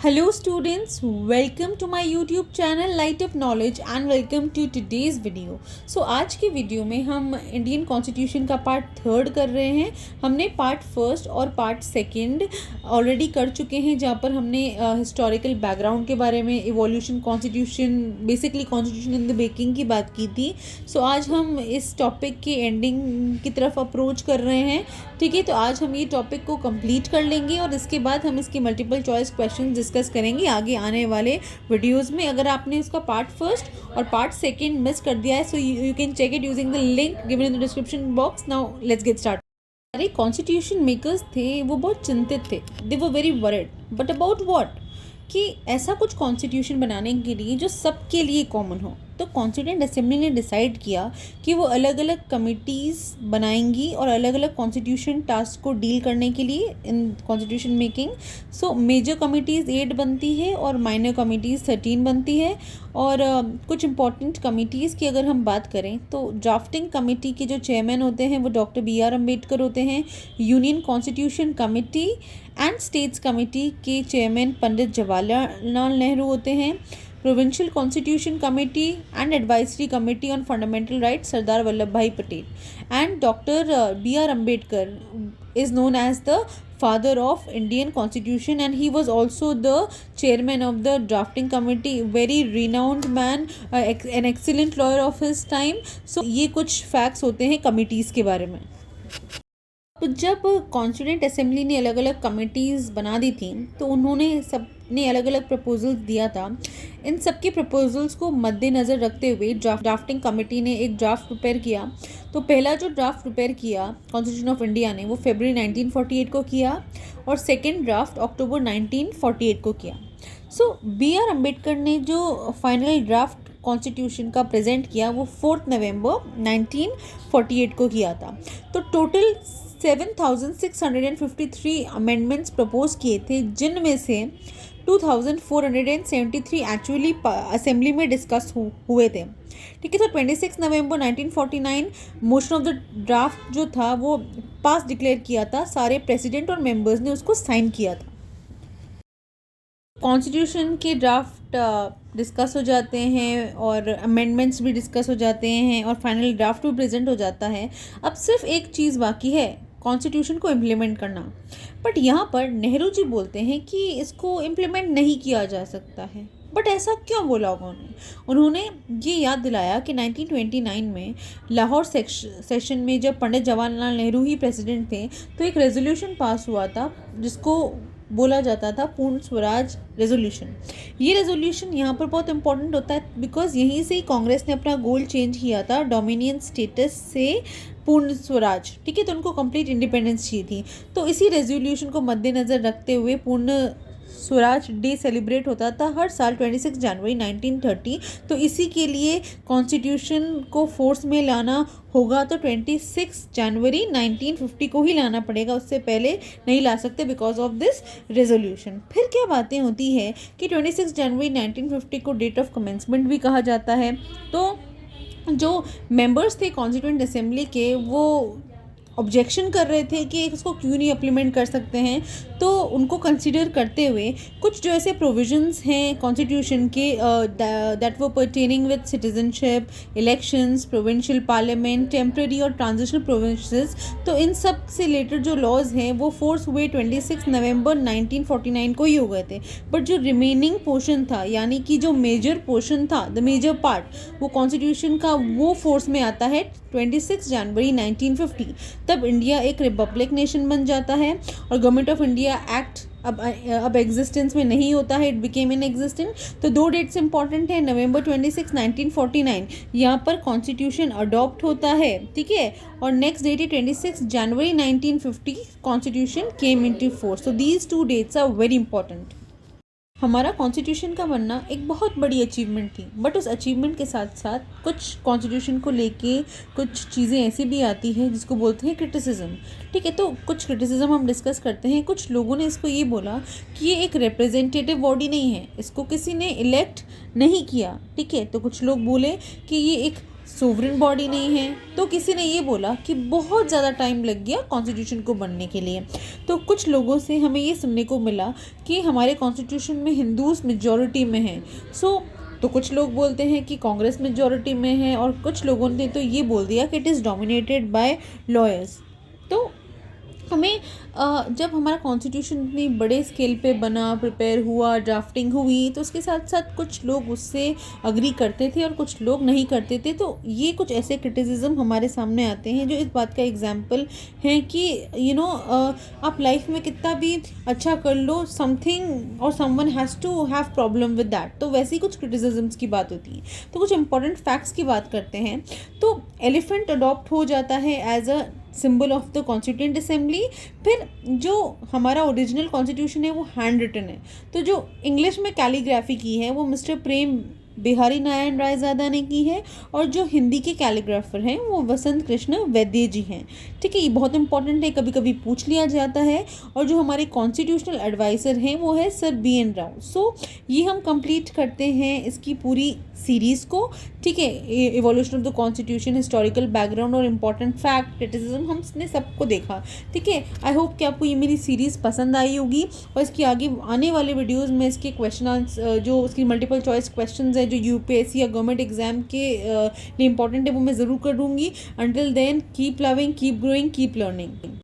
Hello students, welcome to my YouTube channel Light of Knowledge and welcome to today's video. So आज की video में हम Indian constitution का part 3 कर रहे हैं. हमने पार्ट 1 और पार्ट 2 ऑलरेडी कर चुके हैं जहाँ पर हमने हिस्टोरिकल बैकग्राउंड के बारे में, evolution constitution, basically constitution in the making की बात की थी. सो आज हम इस टॉपिक की एंडिंग की तरफ अप्रोच कर रहे हैं. ठीक है, तो आज हम ये टॉपिक को कंप्लीट कर लेंगे और इसके बाद हम इसके मल्टीपल चॉइस क्वेश्चन डिस्कस करेंगे आगे आने वाले वीडियोस में. अगर आपने उसका पार्ट 1 और पार्ट 2 मिस कर दिया है, so you can check it using the link given in the description box. Now let's get start. अरे कॉन्स्टिट्यूशन मेकर्स थे वो बहुत चिंतित थे. They were very worried. But about what? कि ऐसा कुछ कॉन्स्टिट्यूशन बनाने के लिए जो सबके लिए कॉमन हो. तो कॉन्स्टिट्यूएंट असेंबली ने डिसाइड किया कि वो अलग अलग कमिटीज़ बनाएंगी और अलग अलग कॉन्स्टिट्यूशन टास्क को डील करने के लिए in constitution making. So major committees 8 बनती है और माइनर कमिटीज़ 13 बनती है. और कुछ इंपॉर्टेंट कमिटीज़ की अगर हम बात करें तो ड्राफ्टिंग कमेटी के जो चेयरमैन होते हैं वो डॉक्टर B.R. अम्बेडकर होते हैं. Union constitution committee and states committee के चेयरमैन पंडित जवाहरलाल नेहरू होते हैं. Provincial constitution committee and advisory committee on fundamental rights Sardar Vallabh Bhai Patel. And doctor B.R. Ambedkar is known as the father of Indian constitution and he was also the chairman of the drafting committee. Very renowned man, an excellent lawyer of his time. So ये कुछ facts होते हैं committees के बारे में. तो जब constituent assembly ने अलग अलग कमिटीज़ बना दी थी तो उन्होंने सबने अलग अलग प्रपोजल्स दिया था. इन सब के प्रपोजल्स को मद्देनज़र रखते हुए ड्राफ्टिंग कमेटी ने एक ड्राफ्ट प्रिपेयर किया. तो पहला जो ड्राफ्ट प्रिपेयर किया कॉन्स्टिट्यूशन ऑफ इंडिया ने वो फरवरी 1948 को किया और सेकेंड ड्राफ्ट अक्टूबर 1948 को किया. सो B.R. अम्बेडकर ने जो फाइनल ड्राफ्ट कॉन्स्टिट्यूशन का प्रेजेंट किया वो 4 नवंबर 1948 को किया था. तो टोटल 7,653 अमेंडमेंट्स प्रपोज किए थे जिनमें से 2,473 एक्चुअली असेंबली में डिस्कस हुए थे. ठीक है, तो 26 नवंबर 1949 मोशन ऑफ द ड्राफ्ट जो था वो पास डिक्लेयर किया था. सारे प्रेसिडेंट और मेंबर्स ने उसको साइन किया था. कॉन्स्टिट्यूशन के ड्राफ्ट डिस्कस हो जाते हैं और अमेंडमेंट्स भी डिस्कस हो जाते हैं और फाइनल ड्राफ्ट भी प्रेजेंट हो जाता है. अब सिर्फ एक चीज़ बाकी है, कॉन्स्टिट्यूशन को इम्प्लीमेंट करना. बट यहाँ पर नेहरू जी बोलते हैं कि इसको इम्प्लीमेंट नहीं किया जा सकता है. बट ऐसा क्यों बोला उन्होंने ये याद दिलाया कि 1929 में लाहौर सेशन में जब पंडित जवाहरलाल नेहरू ही प्रेसिडेंट थे तो एक रेजोल्यूशन पास हुआ था जिसको बोला जाता था पूर्ण स्वराज रेजोल्यूशन. ये रेजोल्यूशन यहाँ पर बहुत इंपॉर्टेंट होता है बिकॉज यहीं से ही कांग्रेस ने अपना गोल चेंज किया था डोमिनियन स्टेटस से पूर्ण स्वराज. ठीक है, तो उनको कंप्लीट इंडिपेंडेंस चाहिए थी. तो इसी रेजोल्यूशन को मद्देनज़र रखते हुए पूर्ण स्वराज डे सेलिब्रेट होता था हर साल 26 जनवरी 1930. तो इसी के लिए कॉन्स्टिट्यूशन को फोर्स में लाना होगा तो 26 जनवरी 1950 को ही लाना पड़ेगा, उससे पहले नहीं ला सकते बिकॉज ऑफ दिस रेजोल्यूशन. फिर क्या बातें होती है कि 26 जनवरी 1950 को डेट ऑफ कमेंसमेंट भी कहा जाता है. तो जो मेंबर्स थे कॉन्स्टिट्यूएंट असेंबली के वो ऑब्जेक्शन कर रहे थे कि इसको क्यों नहीं इम्प्लीमेंट कर सकते हैं. तो उनको कंसीडर करते हुए कुछ जो ऐसे प्रोविजंस हैं कॉन्स्टिट्यूशन के दैट वो pertaining with citizenship, elections, provincial parliament, temporary और ट्रांजिशनल प्रोविंसेस, तो इन सब से रिलेटेड जो लॉज हैं वो फोर्स हुए 26 नवंबर 1949 को ही हो गए थे. बट जो रिमेनिंग पोर्शन था यानी कि जो मेजर पोर्शन था, द मेजर पार्ट, वो कॉन्स्टिट्यूशन का वो फोर्स में आता है 26 जनवरी 1950. तब इंडिया एक रिपब्लिक नेशन बन जाता है और गवर्नमेंट ऑफ इंडिया एक्ट अब एग्जिस्टेंस में नहीं होता है, इट बिकेम इन एग्जिस्टेंट. तो दो डेट्स इंपॉर्टेंट है, नवंबर 26 1949 यहाँ पर कॉन्स्टिट्यूशन अडॉप्ट होता है. ठीक है, और नेक्स्ट डेट है 26 जनवरी 1950 constitution came into force. So these 2 dates are very important. हमारा कॉन्स्टिट्यूशन का बनना एक बहुत बड़ी अचीवमेंट थी. बट उस अचीवमेंट के साथ साथ कुछ कॉन्स्टिट्यूशन को लेके कुछ चीज़ें ऐसी भी आती हैं जिसको बोलते हैं क्रिटिसिज्म. ठीक है, तो कुछ क्रिटिसिज्म हम डिस्कस करते हैं. कुछ लोगों ने इसको ये बोला कि ये एक रिप्रेजेंटेटिव बॉडी नहीं है, इसको किसी ने इलेक्ट नहीं किया. ठीक है, तो कुछ लोग बोले कि ये एक सोवरेन बॉडी नहीं है। तो किसी ने ये बोला कि बहुत ज़्यादा टाइम लग गया कॉन्स्टिट्यूशन को बनने के लिए। तो कुछ लोगों से हमें ये सुनने को मिला कि हमारे कॉन्स्टिट्यूशन में हिंदूज़ मेजॉरिटी में हैं। तो कुछ लोग बोलते हैं कि कांग्रेस मेजॉरिटी में है, और कुछ लोगों ने तो ये बोल दिया कि it is dominated by lawyers. तो हमें जब हमारा कॉन्स्टिट्यूशन इतनी बड़े स्केल पे बना, प्रिपेयर हुआ, ड्राफ्टिंग हुई, तो उसके साथ साथ कुछ लोग उससे अग्री करते थे और कुछ लोग नहीं करते थे। तो ये कुछ ऐसे क्रिटिसिज्म हमारे सामने आते हैं जो इस बात का एग्जाम्पल है कि आप लाइफ में कितना भी अच्छा कर लो, समथिंग और someone has to have problem with that. तो वैसे ही कुछ क्रिटिसिज्म्स की बात होती है। तो कुछ इंपॉर्टेंट फैक्ट्स की बात करते हैं। तो एलिफेंट अडॉप्ट हो जाता है as a symbol of the constituent assembly. फिर जो हमारा ओरिजिनल कॉन्स्टिट्यूशन है वो हैंड रिटन है। तो जो इंग्लिश में कैलीग्राफी की है वो मिस्टर प्रेम बिहारी नारायण रायज़ादा ने की है, और जो हिंदी के कैलीग्राफर हैं वो वसंत कृष्ण वैद्य जी हैं। ठीक है, ये बहुत इंपॉर्टेंट है, कभी कभी पूछ लिया जाता है। और जो हमारे कॉन्स्टिट्यूशनल एडवाइज़र हैं वो है सर BN राव। ये हम कंप्लीट करते हैं इसकी पूरी सीरीज़ को। ठीक है, evolution of the constitution, historical background और इंपॉर्टेंट फैक्ट, क्रिटिसिज्म, हमने सबको देखा। ठीक है, आई होप कि आपको ये मेरी सीरीज़ पसंद आई होगी, और इसकी आगे आने वाले वीडियोस में इसके क्वेश्चन जो उसकी मल्टीपल चॉइस क्वेश्चंस है जो UPSC या गवर्नमेंट एग्जाम के लिए इंपॉर्टेंट है वो मैं ज़रूर करूँगी। Until then keep loving, keep growing, keep learning.